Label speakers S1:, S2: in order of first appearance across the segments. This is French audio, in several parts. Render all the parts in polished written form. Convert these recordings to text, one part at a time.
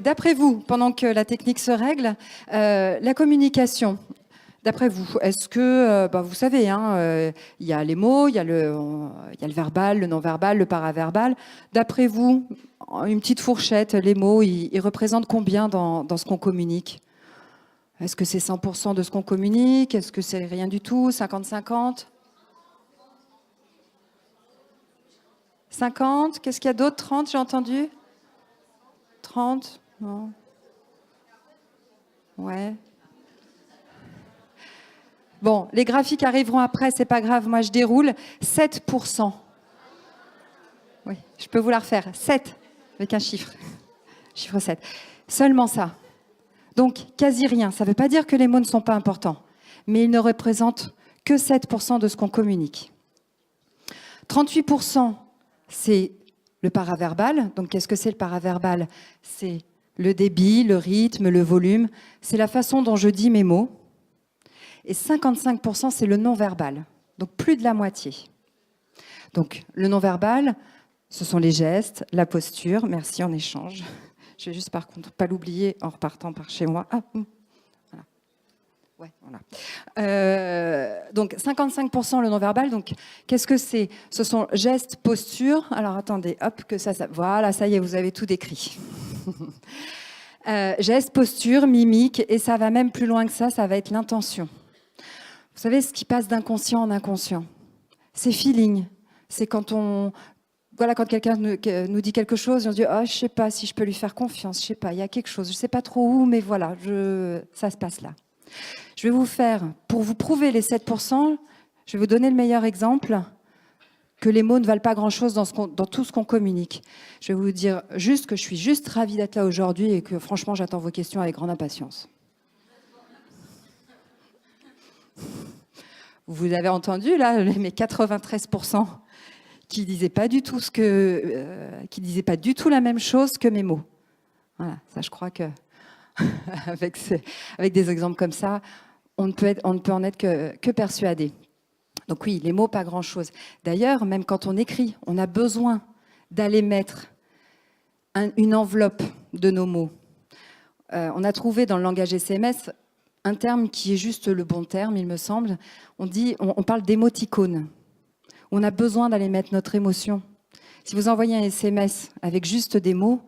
S1: D'après vous, pendant que la technique se règle, la communication, d'après vous, est-ce que, vous savez, il y a les mots, il y a le verbal, le non-verbal, le paraverbal. D'après vous, une petite fourchette, les mots, ils représentent combien dans ce qu'on communique? Est-ce que c'est 100% de ce qu'on communique? Est-ce que c'est rien du tout? 50-50? 50? Qu'est-ce qu'il y a d'autre? 30, j'ai entendu? 30? Non. Ouais. Bon, les graphiques arriveront après, c'est pas grave, moi je déroule. 7%. Oui, je peux vous la refaire. 7, avec un chiffre. Chiffre 7. Seulement ça. Donc, quasi rien. Ça ne veut pas dire que les mots ne sont pas importants, mais ils ne représentent que 7% de ce qu'on communique. 38%, c'est le paraverbal. Donc, qu'est-ce que c'est le paraverbal? C'est le débit, le rythme, le volume. C'est la façon dont je dis mes mots. Et 55%, c'est le non-verbal. Donc, plus de la moitié. Donc, le non-verbal, ce sont les gestes, la posture. Merci, en échange. Je vais juste, par contre, pas l'oublier en repartant par chez moi. Ah, voilà. Ouais, voilà. Donc, 55% le non-verbal. Donc, qu'est-ce que c'est? Ce sont gestes, posture. Alors, attendez, hop, que ça... Voilà, ça y est, vous avez tout décrit. Gestes, posture, mimique. Et ça va même plus loin que ça va être l'intention. Vous savez, ce qui passe d'inconscient en inconscient, c'est feeling. C'est quand quand quelqu'un nous dit quelque chose, on se dit « Oh, je ne sais pas si je peux lui faire confiance, je ne sais pas, il y a quelque chose, je ne sais pas trop où, mais voilà, ça se passe là. » Je vais vous faire, pour vous prouver les 7%, je vais vous donner le meilleur exemple, que les mots ne valent pas grand-chose dans tout ce qu'on communique. Je vais vous dire juste que je suis juste ravie d'être là aujourd'hui et que franchement, j'attends vos questions avec grande impatience. Vous avez entendu, là, mes 93% qui disaient pas du tout qui disaient pas du tout la même chose que mes mots. Voilà, ça, je crois que avec des exemples comme ça, on ne peut en être que persuadé. Donc oui, les mots, pas grand-chose. D'ailleurs, même quand on écrit, on a besoin d'aller mettre une enveloppe de nos mots. On a trouvé dans le langage SMS un terme qui est juste le bon terme, il me semble. On parle d'émoticône. On a besoin d'aller mettre notre émotion. Si vous envoyez un SMS avec juste des mots,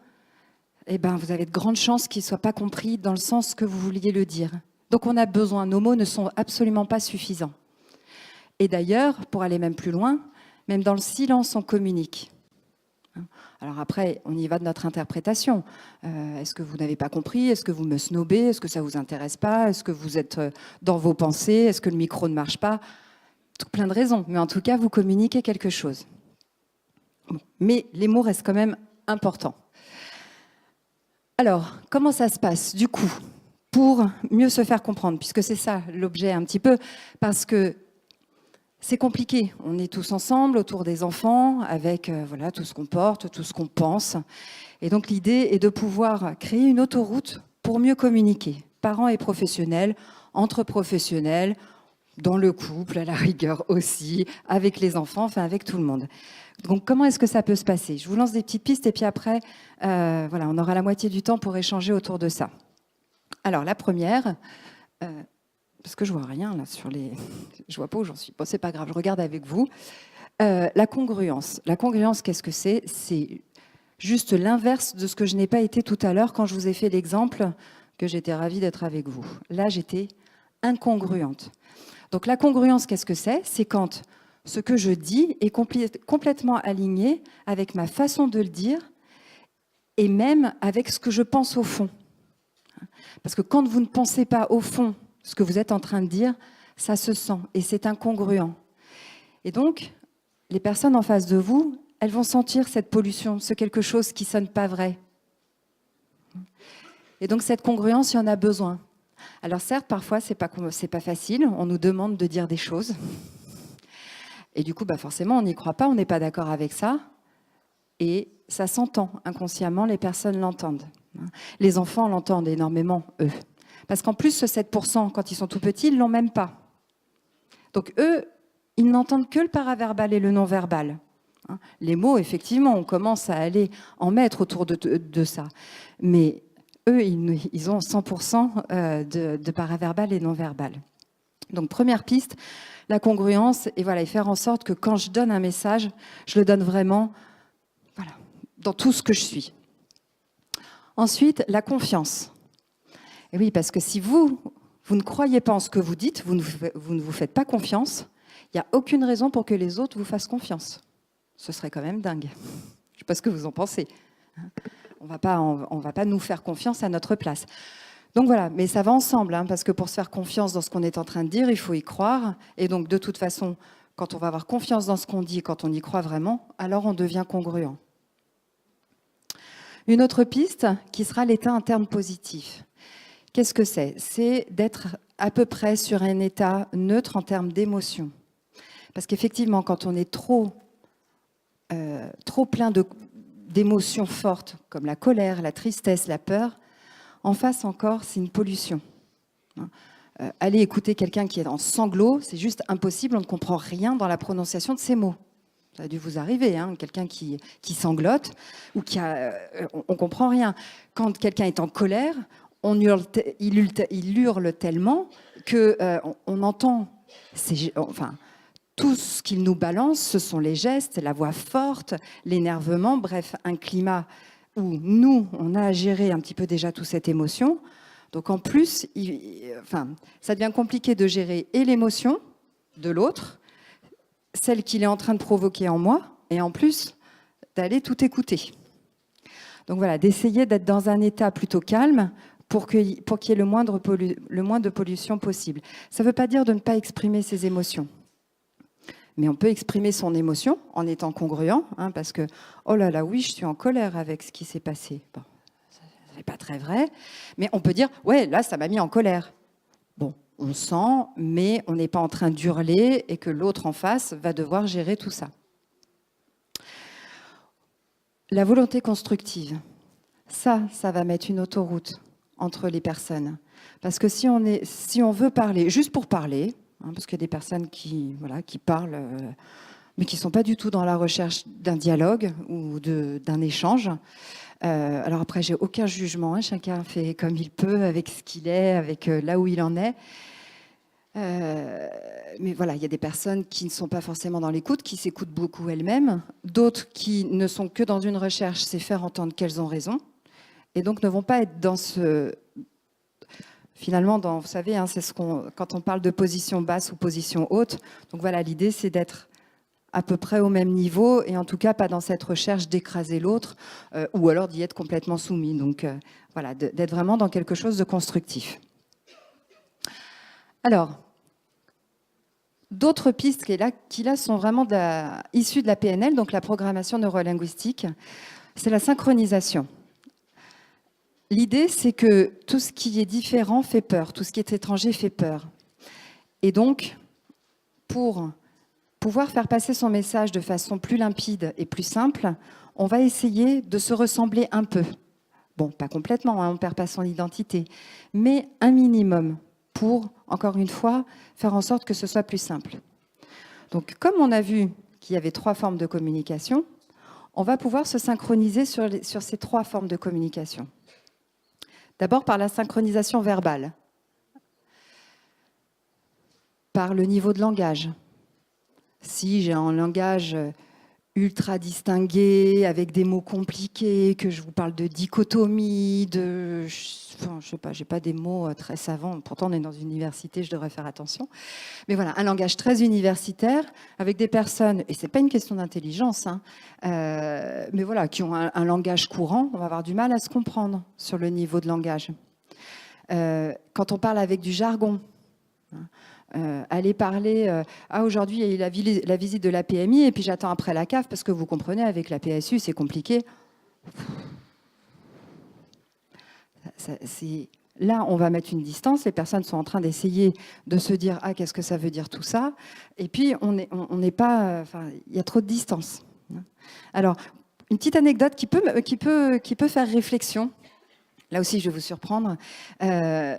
S1: eh ben, vous avez de grandes chances qu'il ne soit pas compris dans le sens que vous vouliez le dire. Donc on a besoin, nos mots ne sont absolument pas suffisants. Et d'ailleurs, pour aller même plus loin, même dans le silence, on communique. Alors après, on y va de notre interprétation. Est-ce que vous n'avez pas compris? Est-ce que vous me snobez? Est-ce que ça ne vous intéresse pas? Est-ce que vous êtes dans vos pensées? Est-ce que le micro ne marche pas? Plein de raisons, mais en tout cas, vous communiquez quelque chose. Bon. Mais les mots restent quand même importants. Alors, comment ça se passe, du coup, pour mieux se faire comprendre? Puisque c'est ça l'objet un petit peu, parce que c'est compliqué. On est tous ensemble autour des enfants, avec voilà, tout ce qu'on porte, tout ce qu'on pense. Et donc, l'idée est de pouvoir créer une autoroute pour mieux communiquer, parents et professionnels, entre professionnels, dans le couple, à la rigueur aussi, avec les enfants, enfin avec tout le monde. Donc comment est-ce que ça peut se passer? Je vous lance des petites pistes et puis après, voilà, on aura la moitié du temps pour échanger autour de ça. Alors la première, parce que je vois rien là sur les... Je vois pas où j'en suis. Bon, c'est pas grave, je regarde avec vous. La congruence. La congruence, qu'est-ce que c'est? C'est juste l'inverse de ce que je n'ai pas été tout à l'heure quand je vous ai fait l'exemple que j'étais ravie d'être avec vous. Là, j'étais incongruente. Donc la congruence, qu'est-ce que c'est? C'est quand ce que je dis est complètement aligné avec ma façon de le dire et même avec ce que je pense au fond. Parce que quand vous ne pensez pas au fond ce que vous êtes en train de dire, ça se sent et c'est incongruent. Et donc, les personnes en face de vous, elles vont sentir cette pollution, ce quelque chose qui ne sonne pas vrai. Et donc cette congruence, il y en a besoin. Alors certes, parfois, c'est pas facile. On nous demande de dire des choses. Et du coup, forcément, on n'y croit pas, on n'est pas d'accord avec ça. Et ça s'entend inconsciemment, les personnes l'entendent. Les enfants l'entendent énormément, eux. Parce qu'en plus, ce 7%, quand ils sont tout petits, ils ne l'ont même pas. Donc eux, ils n'entendent que le paraverbal et le non-verbal. hein. Les mots, effectivement, on commence à aller en mettre autour de ça. Mais eux, ils ont 100% de paraverbal et non-verbal. Donc, première piste, la congruence, et voilà, et faire en sorte que quand je donne un message, je le donne vraiment, voilà, dans tout ce que je suis. Ensuite, la confiance. Et oui, parce que si vous ne croyez pas en ce que vous dites, vous ne vous faites pas confiance, il n'y a aucune raison pour que les autres vous fassent confiance. Ce serait quand même dingue. Je ne sais pas ce que vous en pensez. On ne va pas nous faire confiance à notre place. Donc voilà, mais ça va ensemble, hein, parce que pour se faire confiance dans ce qu'on est en train de dire, il faut y croire. Et donc de toute façon, quand on va avoir confiance dans ce qu'on dit, quand on y croit vraiment, alors on devient congruent. Une autre piste qui sera l'état interne positif. Qu'est-ce que c'est? C'est d'être à peu près sur un état neutre en termes d'émotion. Parce qu'effectivement, quand on est trop plein d'émotions fortes, comme la colère, la tristesse, la peur, en face encore, c'est une pollution. Aller écouter quelqu'un qui est en sanglots, c'est juste impossible, on ne comprend rien dans la prononciation de ces mots. Ça a dû vous arriver, hein, quelqu'un qui sanglote, ou on ne comprend rien. Quand quelqu'un est en colère, il hurle tellement qu'on entend, tout ce qu'il nous balance, ce sont les gestes, la voix forte, l'énervement, bref, un climat où nous, on a à gérer un petit peu déjà toute cette émotion. Donc en plus, ça devient compliqué de gérer et l'émotion de l'autre, celle qu'il est en train de provoquer en moi, et en plus, d'aller tout écouter. Donc voilà, d'essayer d'être dans un état plutôt calme pour qu'il y ait le moins de pollution possible. Ça ne veut pas dire de ne pas exprimer ses émotions. Mais on peut exprimer son émotion en étant congruent, hein, parce que, oh là là, oui, je suis en colère avec ce qui s'est passé. Bon, ça n'est pas très vrai, mais on peut dire, ouais, là, ça m'a mis en colère. Bon, on sent, mais on n'est pas en train d'hurler et que l'autre en face va devoir gérer tout ça. La volonté constructive, ça va mettre une autoroute entre les personnes. Parce que si on veut parler, juste pour parler, hein, parce qu'il y a des personnes qui parlent, mais qui ne sont pas du tout dans la recherche d'un dialogue ou d'un échange. Alors après, j'ai aucun jugement, hein, chacun fait comme il peut, avec ce qu'il est, avec là où il en est. Mais voilà, il y a des personnes qui ne sont pas forcément dans l'écoute, qui s'écoutent beaucoup elles-mêmes, d'autres qui ne sont que dans une recherche, c'est faire entendre qu'elles ont raison, et donc ne vont pas être dans ce... Finalement, vous savez, hein, c'est quand on parle de position basse ou position haute, donc voilà, l'idée c'est d'être à peu près au même niveau, et en tout cas pas dans cette recherche d'écraser l'autre, ou alors d'y être complètement soumis. Donc voilà, d'être vraiment dans quelque chose de constructif. Alors, d'autres pistes qui là sont vraiment issues de la PNL, donc la programmation neurolinguistique, c'est la synchronisation. L'idée, c'est que tout ce qui est différent fait peur, tout ce qui est étranger fait peur. Et donc, pour pouvoir faire passer son message de façon plus limpide et plus simple, on va essayer de se ressembler un peu. Bon, pas complètement, hein, on ne perd pas son identité, mais un minimum pour, encore une fois, faire en sorte que ce soit plus simple. Donc, comme on a vu qu'il y avait 3 formes de communication, on va pouvoir se synchroniser sur ces 3 formes de communication. D'abord par la synchronisation verbale, par le niveau de langage. Si j'ai un langage ultra distingué, avec des mots compliqués, que je vous parle de dichotomie, je sais pas, j'ai pas des mots très savants, pourtant on est dans une université, je devrais faire attention. Mais voilà, un langage très universitaire, avec des personnes, et c'est pas une question d'intelligence, hein, mais voilà, qui ont un langage courant, on va avoir du mal à se comprendre sur le niveau de langage. Quand on parle avec du jargon, aller parler, aujourd'hui il y a eu la visite de la PMI et puis j'attends après la CAF parce que vous comprenez, avec la PSU c'est compliqué. Là on va mettre une distance, les personnes sont en train d'essayer de se dire ah qu'est-ce que ça veut dire tout ça, et puis on n'est pas, il y a trop de distance. Alors une petite anecdote qui peut faire réflexion. Là aussi, je vais vous surprendre.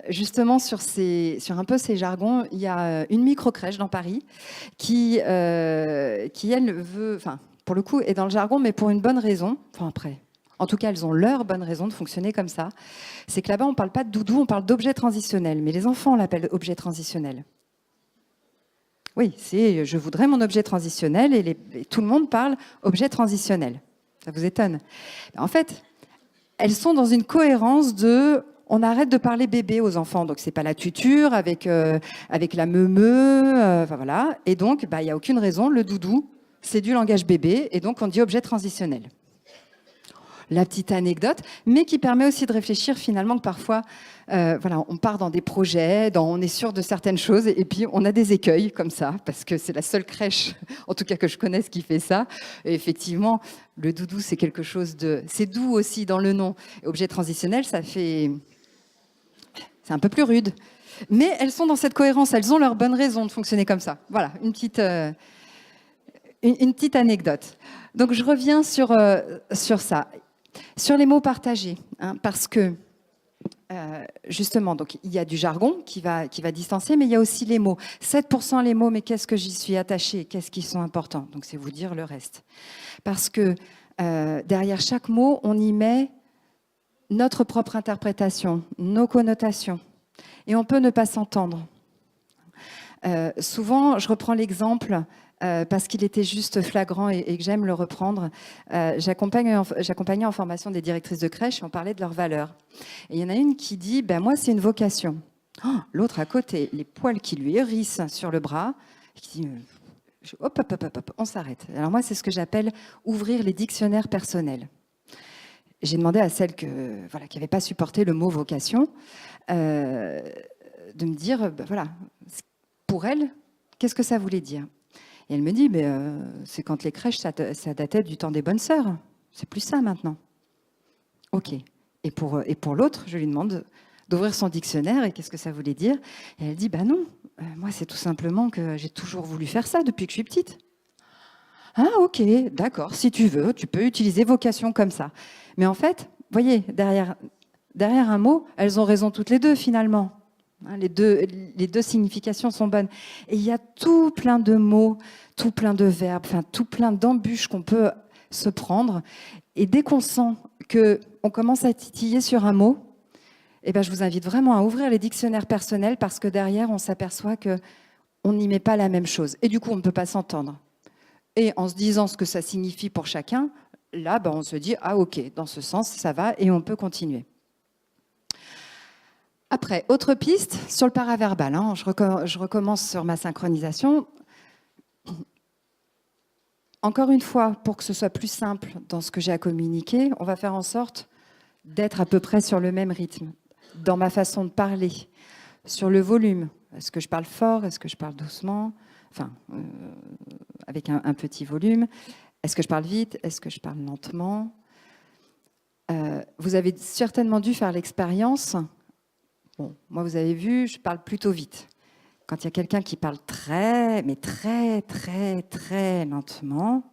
S1: Justement, sur un peu ces jargons, il y a une micro-crèche dans Paris qui elle, veut... Enfin, pour le coup, est dans le jargon, mais pour une bonne raison. Enfin, après, en tout cas, elles ont leur bonne raison de fonctionner comme ça. C'est que là-bas, on ne parle pas de doudou, on parle d'objet transitionnel. Mais les enfants l'appellent objet transitionnel. Oui, c'est je voudrais mon objet transitionnel et tout le monde parle objet transitionnel. Ça vous étonne? En fait, elles sont dans une cohérence de on arrête de parler bébé aux enfants, donc c'est pas la tuture avec la meumeu, enfin voilà. Et donc, il n'y a aucune raison, le doudou, c'est du langage bébé, et donc on dit objet transitionnel. La petite anecdote, mais qui permet aussi de réfléchir finalement que parfois, voilà, on part dans des projets, on est sûr de certaines choses, et puis on a des écueils comme ça, parce que c'est la seule crèche, en tout cas que je connaisse, qui fait ça. Et effectivement, le doudou, c'est quelque chose de... C'est doux aussi dans le nom. Et objet transitionnel, ça fait... C'est un peu plus rude. Mais elles sont dans cette cohérence, elles ont leur bonne raison de fonctionner comme ça. Voilà, une petite anecdote. Donc je reviens sur ça. Sur les mots partagés, hein, parce que justement, donc, il y a du jargon qui va distancier, mais il y a aussi les mots. 7% les mots, mais qu'est-ce que j'y suis attachée? Qu'est-ce qui sont importants? Donc c'est vous dire le reste. Parce que derrière chaque mot, on y met notre propre interprétation, nos connotations. Et on peut ne pas s'entendre. Souvent, je reprends l'exemple parce qu'il était juste flagrant et que j'aime le reprendre. J'accompagnais en formation des directrices de crèche et on parlait de leurs valeurs. Et il y en a une qui dit moi, c'est une vocation. Oh, l'autre à côté, les poils qui lui hérissent sur le bras, qui dit hop, on s'arrête. Alors moi, c'est ce que j'appelle ouvrir les dictionnaires personnels. J'ai demandé à celle qui n'avait pas supporté le mot vocation de me dire, voilà, pour elle, qu'est-ce que ça voulait dire? Et elle me dit, c'est quand les crèches, ça datait du temps des bonnes sœurs. C'est plus ça maintenant. OK. Et pour l'autre, je lui demande d'ouvrir son dictionnaire et qu'est-ce que ça voulait dire? Et elle dit, non, moi c'est tout simplement que j'ai toujours voulu faire ça depuis que je suis petite. Ah OK, d'accord, si tu veux, tu peux utiliser vocation comme ça. Mais en fait, vous voyez, derrière un mot, elles ont raison toutes les deux finalement. Les deux significations sont bonnes. Et il y a tout plein de mots, tout plein de verbes, tout plein d'embûches qu'on peut se prendre. Et dès qu'on sent qu'on commence à titiller sur un mot, je vous invite vraiment à ouvrir les dictionnaires personnels parce que derrière, on s'aperçoit qu'on n'y met pas la même chose. Et du coup, on ne peut pas s'entendre. Et en se disant ce que ça signifie pour chacun, là, on se dit, ah ok, dans ce sens, ça va, et on peut continuer. Après, autre piste sur le paraverbal. Hein, je recommence sur ma synchronisation. Encore une fois, pour que ce soit plus simple dans ce que j'ai à communiquer, on va faire en sorte d'être à peu près sur le même rythme, dans ma façon de parler, sur le volume. Est-ce que je parle fort? Est-ce que je parle doucement? Avec un petit volume. Est-ce que je parle vite? Est-ce que je parle lentement? Vous avez certainement dû faire l'expérience. Bon, moi, vous avez vu, je parle plutôt vite. Quand il y a quelqu'un qui parle très lentement,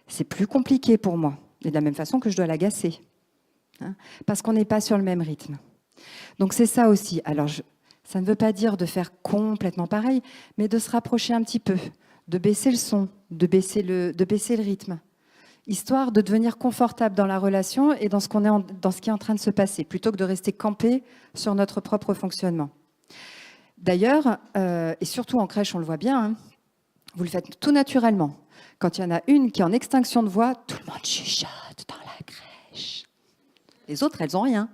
S1: c'est plus compliqué pour moi. Et de la même façon que je dois l'agacer. Hein, parce qu'on n'est pas sur le même rythme. Donc c'est ça aussi. Alors, ça ne veut pas dire de faire complètement pareil, mais de se rapprocher un petit peu, de baisser le son, de baisser le rythme, histoire de devenir confortable dans la relation et dans ce qui est en train de se passer, plutôt que de rester campé sur notre propre fonctionnement. D'ailleurs, et surtout en crèche, on le voit bien, hein, vous le faites tout naturellement. Quand il y en a une qui est en extinction de voix, tout le monde chuchote dans la crèche. Les autres, elles n'ont rien.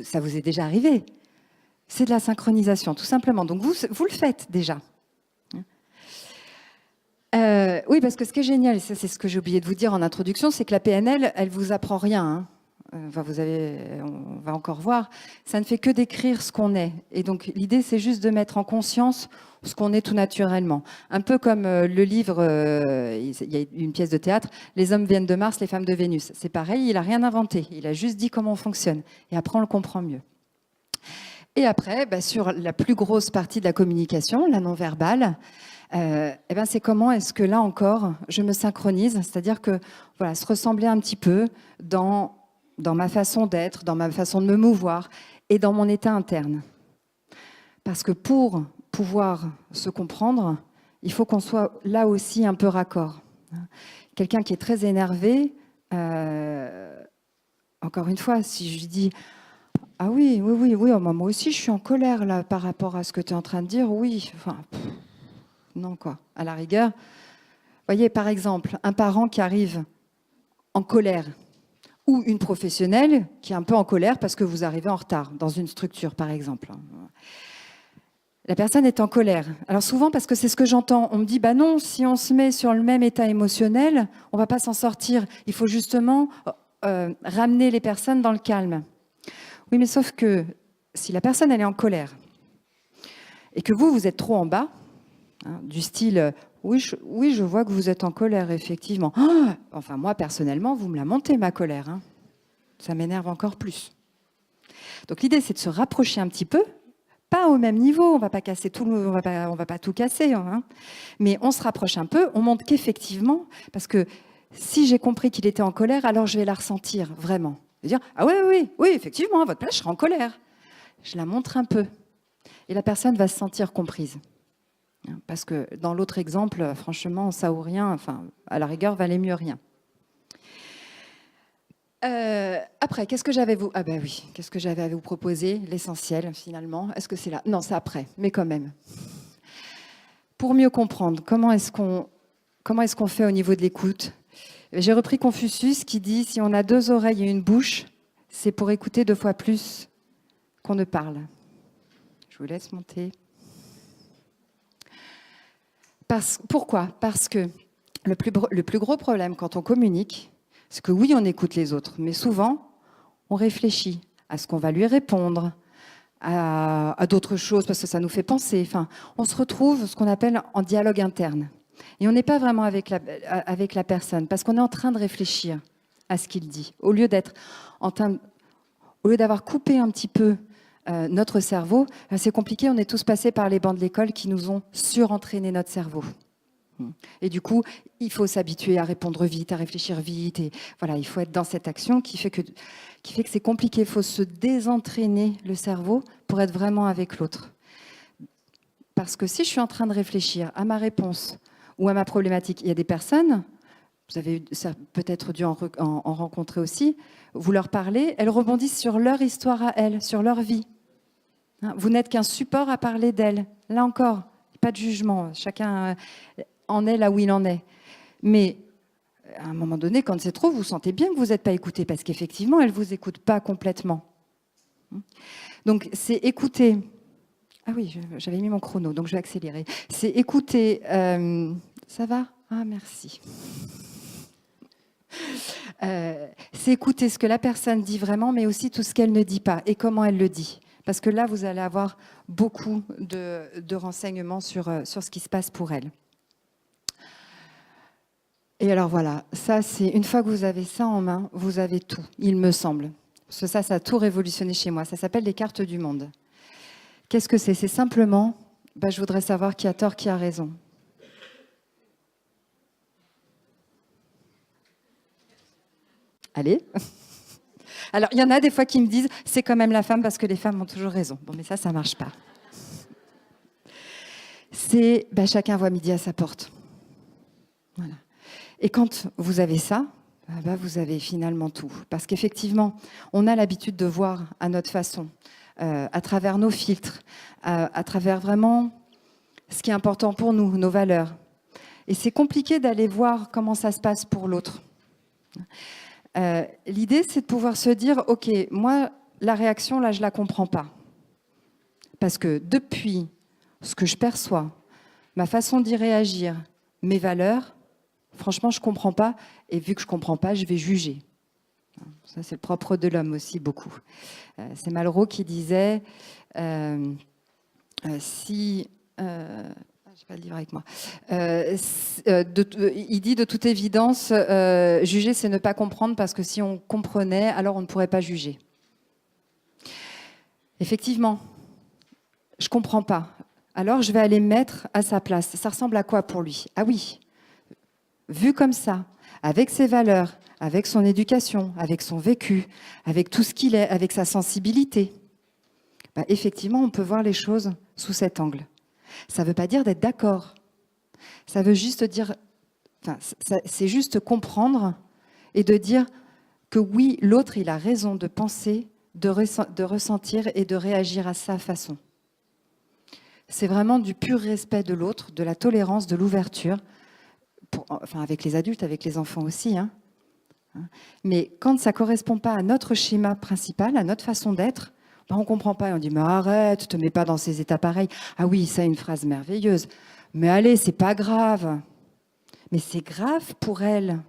S1: Ça vous est déjà arrivé? C'est de la synchronisation, tout simplement. Donc vous le faites déjà. Oui, parce que ce qui est génial, et ça c'est ce que j'ai oublié de vous dire en introduction, c'est que la PNL, elle vous apprend rien. Hein. On va encore voir. Ça ne fait que décrire ce qu'on est. Et donc l'idée, c'est juste de mettre en conscience ce qu'on est tout naturellement. Un peu comme le livre, il y a une pièce de théâtre, Les hommes viennent de Mars, les femmes de Vénus. C'est pareil, il n'a rien inventé. Il a juste dit comment on fonctionne. Et après, on le comprend mieux. Et après, sur la plus grosse partie de la communication, la non-verbale, c'est comment est-ce que là encore, je me synchronise, c'est-à-dire que voilà, se ressembler un petit peu dans ma façon d'être, dans ma façon de me mouvoir et dans mon état interne. Parce que pour pouvoir se comprendre, il faut qu'on soit là aussi un peu raccord. Quelqu'un qui est très énervé, encore une fois, si je lui dis « Ah oui, oh, moi aussi je suis en colère là par rapport à ce que tu es en train de dire, oui. » Enfin, non quoi. À la rigueur, voyez par exemple, un parent qui arrive en colère ou une professionnelle qui est un peu en colère parce que vous arrivez en retard dans une structure par exemple. La personne est en colère. Alors souvent, parce que c'est ce que j'entends, on me dit, bah non, si on se met sur le même état émotionnel, on va pas s'en sortir. Il faut justement ramener les personnes dans le calme. Oui, mais sauf que si la personne, elle est en colère et que vous êtes trop en bas, hein, du style, oui, je vois que vous êtes en colère, effectivement. Oh, enfin, moi, personnellement, vous me la montez, ma colère. Hein. Ça m'énerve encore plus. Donc l'idée, c'est de se rapprocher un petit peu. Pas au même niveau, on va pas casser tout, on va pas tout casser, hein. Mais on se rapproche un peu, on montre qu'effectivement, parce que si j'ai compris qu'il était en colère, alors je vais la ressentir vraiment. Je vais dire ah oui, effectivement, à votre place, je serai en colère. Je la montre un peu, et la personne va se sentir comprise. Parce que dans l'autre exemple, franchement, ça ou rien, enfin, à la rigueur, valait mieux rien. Après, qu'est-ce que j'avais qu'est-ce que j'avais à vous proposer? L'essentiel, finalement. Est-ce que c'est là? Non, c'est après, mais quand même. Pour mieux comprendre, comment est-ce qu'on fait au niveau de l'écoute? J'ai repris Confucius qui dit, si on a 2 oreilles et une bouche, c'est pour écouter 2 fois plus qu'on ne parle. Je vous laisse monter. Pourquoi? Parce que le plus gros problème quand on communique, c'est que oui, on écoute les autres, mais souvent, on réfléchit à ce qu'on va lui répondre, à d'autres choses, parce que ça nous fait penser. Enfin, on se retrouve ce qu'on appelle en dialogue interne. Et on n'est pas vraiment avec la personne, parce qu'on est en train de réfléchir à ce qu'il dit. Au lieu d'avoir coupé un petit peu notre cerveau, c'est compliqué, on est tous passés par les bancs de l'école qui nous ont surentraîné notre cerveau. Et du coup, il faut s'habituer à répondre vite, à réfléchir vite. Et voilà, il faut être dans cette action qui fait que c'est compliqué. Il faut se désentraîner le cerveau pour être vraiment avec l'autre. Parce que si je suis en train de réfléchir à ma réponse ou à ma problématique, il y a des personnes, vous avez peut-être dû en rencontrer aussi, vous leur parlez, elles rebondissent sur leur histoire à elles, sur leur vie. Vous n'êtes qu'un support à parler d'elles. Là encore, pas de jugement. Chacun en est là où il en est. Mais à un moment donné, quand c'est trop, vous sentez bien que vous n'êtes pas écouté, parce qu'effectivement, elle ne vous écoute pas complètement. Donc, c'est écouter. Ah oui, j'avais mis mon chrono, donc je vais accélérer. C'est écouter. Ça va? Ah, merci. C'est écouter ce que la personne dit vraiment, mais aussi tout ce qu'elle ne dit pas et comment elle le dit. Parce que là, vous allez avoir beaucoup de renseignements sur ce qui se passe pour elle. Et alors voilà, ça c'est une fois que vous avez ça en main, vous avez tout, il me semble. Parce que ça a tout révolutionné chez moi. Ça s'appelle les cartes du monde. Qu'est-ce que c'est? C'est simplement, je voudrais savoir qui a tort, qui a raison. Allez. Alors, il y en a des fois qui me disent, c'est quand même la femme parce que les femmes ont toujours raison. Bon, mais ça marche pas. C'est, chacun voit midi à sa porte. Voilà. Et quand vous avez ça, vous avez finalement tout. Parce qu'effectivement, on a l'habitude de voir à notre façon, à travers nos filtres, à travers vraiment ce qui est important pour nous, nos valeurs. Et c'est compliqué d'aller voir comment ça se passe pour l'autre. L'idée, c'est de pouvoir se dire, OK, moi, la réaction, là, je ne la comprends pas. Parce que depuis ce que je perçois, ma façon d'y réagir, mes valeurs, franchement, je ne comprends pas. Et vu que je ne comprends pas, je vais juger. Ça, c'est le propre de l'homme aussi, beaucoup. C'est Malraux qui disait, si... je n'ai pas le livre avec moi. Il dit de toute évidence, juger, c'est ne pas comprendre, parce que si on comprenait, alors on ne pourrait pas juger. Effectivement, je ne comprends pas. Alors je vais aller me mettre à sa place. Ça ressemble à quoi pour lui? Ah oui, vu comme ça, avec ses valeurs, avec son éducation, avec son vécu, avec tout ce qu'il est, avec sa sensibilité, effectivement, on peut voir les choses sous cet angle. Ça ne veut pas dire d'être d'accord. Ça veut juste dire, enfin, c'est juste comprendre et de dire que oui, l'autre, il a raison de penser, de ressentir et de réagir à sa façon. C'est vraiment du pur respect de l'autre, de la tolérance, de l'ouverture, enfin avec les adultes, avec les enfants aussi. Hein. Mais quand ça ne correspond pas à notre schéma principal, à notre façon d'être, ben on ne comprend pas. On dit, mais arrête, ne te mets pas dans ces états pareils. Ah oui, ça, une phrase merveilleuse. Mais allez, c'est pas grave. Mais c'est grave pour elle.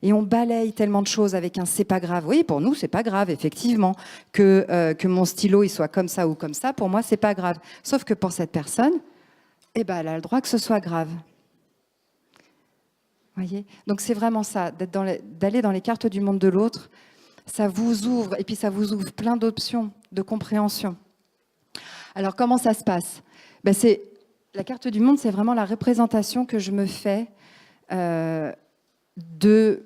S1: Et on balaye tellement de choses avec un c'est pas grave. Oui, pour nous, c'est pas grave, effectivement. Que mon stylo il soit comme ça ou comme ça, pour moi, c'est pas grave. Sauf que pour cette personne, eh ben, elle a le droit que ce soit grave. Voyez ? Donc c'est vraiment ça, d'aller dans les cartes du monde de l'autre. Ça vous ouvre, et puis ça vous ouvre plein d'options de compréhension. Alors comment ça se passe ? Ben, la carte du monde, c'est vraiment la représentation que je me fais de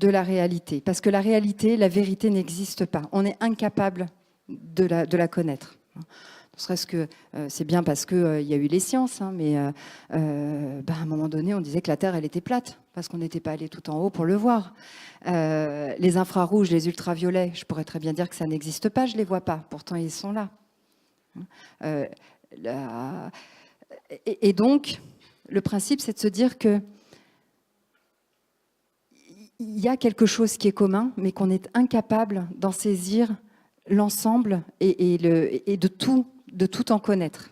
S1: la réalité. Parce que la réalité, la vérité n'existe pas. On est incapable de la connaître. Ne serait-ce que c'est bien parce qu'il y a eu les sciences, hein, mais à un moment donné, on disait que la Terre, elle était plate, parce qu'on n'était pas allé tout en haut pour le voir. Les infrarouges, les ultraviolets, je pourrais très bien dire que ça n'existe pas, je ne les vois pas. Pourtant, ils sont là. Et donc, le principe, c'est de se dire que il y a quelque chose qui est commun, mais qu'on est incapable d'en saisir l'ensemble et de tout en connaître.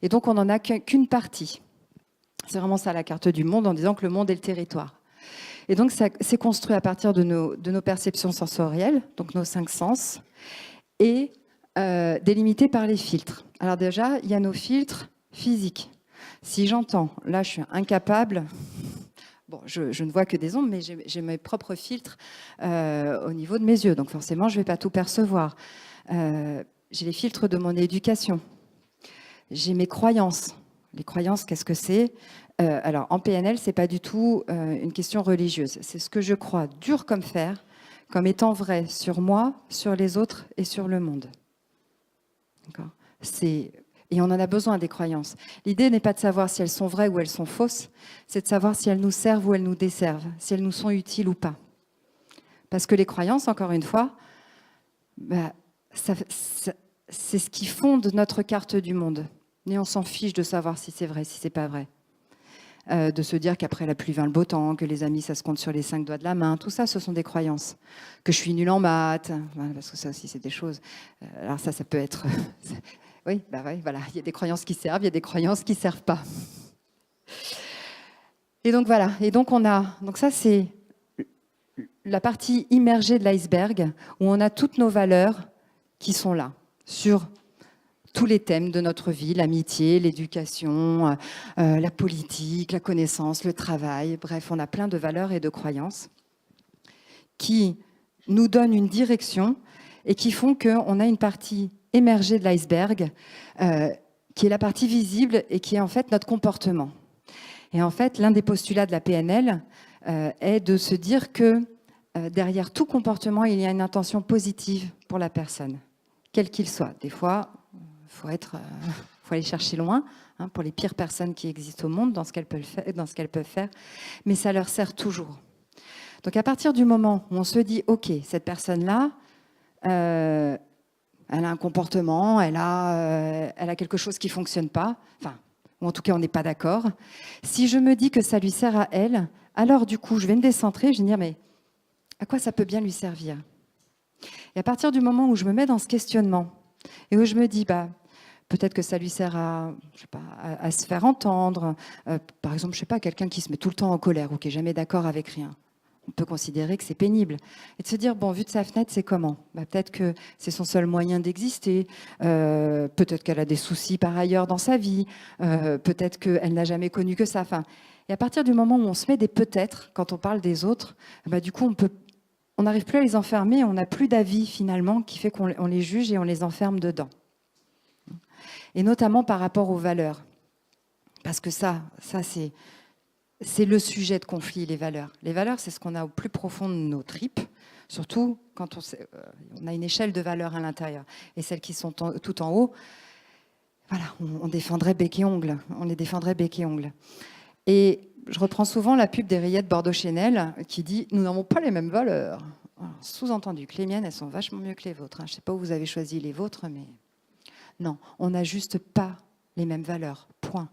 S1: Et donc, on n'en a qu'une partie. C'est vraiment ça, la carte du monde, en disant que le monde est le territoire. Et donc, c'est construit à partir de nos perceptions sensorielles, donc nos 5 sens, et délimité par les filtres. Alors déjà, il y a nos filtres physiques. Si j'entends, là, je suis incapable... Bon, je ne vois que des ombres, mais j'ai mes propres filtres au niveau de mes yeux. Donc forcément, je ne vais pas tout percevoir. J'ai les filtres de mon éducation. J'ai mes croyances. Les croyances, qu'est-ce que c'est ? Alors, en PNL, ce n'est pas du tout une question religieuse. C'est ce que je crois dur comme fer, comme étant vrai sur moi, sur les autres et sur le monde. D'accord ? Et on en a besoin des croyances. L'idée n'est pas de savoir si elles sont vraies ou elles sont fausses, c'est de savoir si elles nous servent ou elles nous desservent, si elles nous sont utiles ou pas. Parce que les croyances, encore une fois, c'est ce qui fonde notre carte du monde. Mais on s'en fiche de savoir si c'est vrai, si c'est pas vrai. De se dire qu'après la pluie vint le beau temps, que les amis, ça se compte sur les 5 doigts de la main, tout ça, ce sont des croyances. Que je suis nulle en maths, parce que ça aussi, c'est des choses... Alors ça peut être... Oui, voilà. Il y a des croyances qui servent, il y a des croyances qui ne servent pas. Et donc voilà. Et donc donc ça, c'est la partie immergée de l'iceberg où on a toutes nos valeurs qui sont là, sur tous les thèmes de notre vie, l'amitié, l'éducation, la politique, la connaissance, le travail. Bref, on a plein de valeurs et de croyances qui nous donnent une direction et qui font qu'on a une partie émergée de l'iceberg, qui est la partie visible et qui est en fait notre comportement. Et en fait, l'un des postulats de la PNL est de se dire que derrière tout comportement, il y a une intention positive pour la personne, quel qu'il soit. Des fois, faut aller chercher loin, hein, pour les pires personnes qui existent au monde, dans ce qu'elles peuvent faire, mais ça leur sert toujours. Donc à partir du moment où on se dit, ok, cette personne-là, elle a un comportement, elle a quelque chose qui ne fonctionne pas, enfin, ou en tout cas on n'est pas d'accord. Si je me dis que ça lui sert à elle, alors du coup je vais me décentrer, je vais me dire mais à quoi ça peut bien lui servir ? Et à partir du moment où je me mets dans ce questionnement et où je me dis peut-être que ça lui sert à se faire entendre, par exemple je sais pas, quelqu'un qui se met tout le temps en colère ou qui est jamais d'accord avec rien. On peut considérer que c'est pénible. Et de se dire, bon, vu de sa fenêtre, c'est comment ? Peut-être que c'est son seul moyen d'exister, peut-être qu'elle a des soucis par ailleurs dans sa vie, peut-être qu'elle n'a jamais connu que ça. Enfin, et à partir du moment où on se met des peut-être, quand on parle des autres, du coup, on n'arrive plus à les enfermer, on n'a plus d'avis finalement, qui fait qu'on les juge et on les enferme dedans. Et notamment par rapport aux valeurs. Parce que ça c'est le sujet de conflit, les valeurs. Les valeurs, c'est ce qu'on a au plus profond de nos tripes, surtout quand on a une échelle de valeurs à l'intérieur. Et celles qui sont tout en haut, voilà, on défendrait bec et ongles. On les défendrait bec et ongles. Et je reprends souvent la pub des rillettes Bordeaux Chanel qui dit « Nous n'avons pas les mêmes valeurs ». Sous-entendu que les miennes, elles sont vachement mieux que les vôtres. Je ne sais pas où vous avez choisi les vôtres, mais non, on n'a juste pas les mêmes valeurs. Point.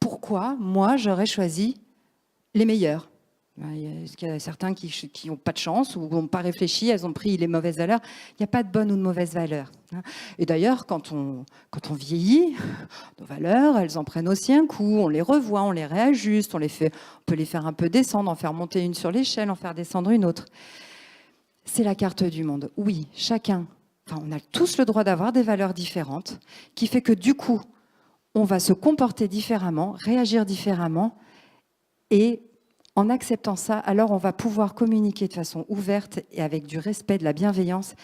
S1: Pourquoi, moi, j'aurais choisi les meilleurs? Est-ce qu'il y a certains qui n'ont pas de chance ou n'ont pas réfléchi, elles ont pris les mauvaises valeurs? Il n'y a pas de bonne ou de mauvaise valeur. Et d'ailleurs, quand on vieillit, nos valeurs, elles en prennent aussi un coup. On les revoit, on les réajuste, on peut les faire un peu descendre, en faire monter une sur l'échelle, en faire descendre une autre. C'est la carte du monde. Oui, on a tous le droit d'avoir des valeurs différentes, qui fait que du coup, on va se comporter différemment, réagir différemment, et en acceptant ça, alors on va pouvoir communiquer de façon ouverte et avec du respect, de la bienveillance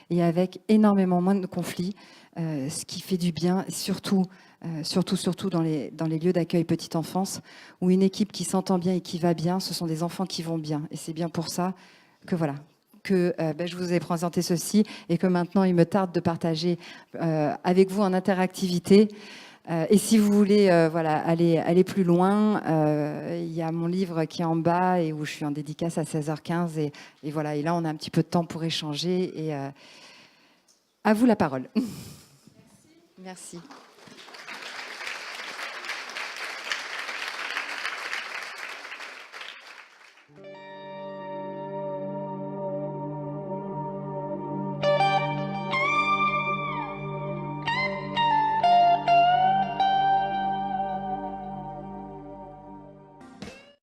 S1: et avec énormément moins de conflits, ce qui fait du bien, surtout dans les lieux d'accueil petite enfance, où une équipe qui s'entend bien et qui va bien, ce sont des enfants qui vont bien. Et c'est bien pour ça que je vous ai présenté ceci et que maintenant il me tarde de partager avec vous en interactivité. Et si vous voulez aller plus loin, il y a mon livre qui est en bas et où je suis en dédicace à 16h15. Et voilà, et là, on a un petit peu de temps pour échanger. Et à vous la parole. Merci.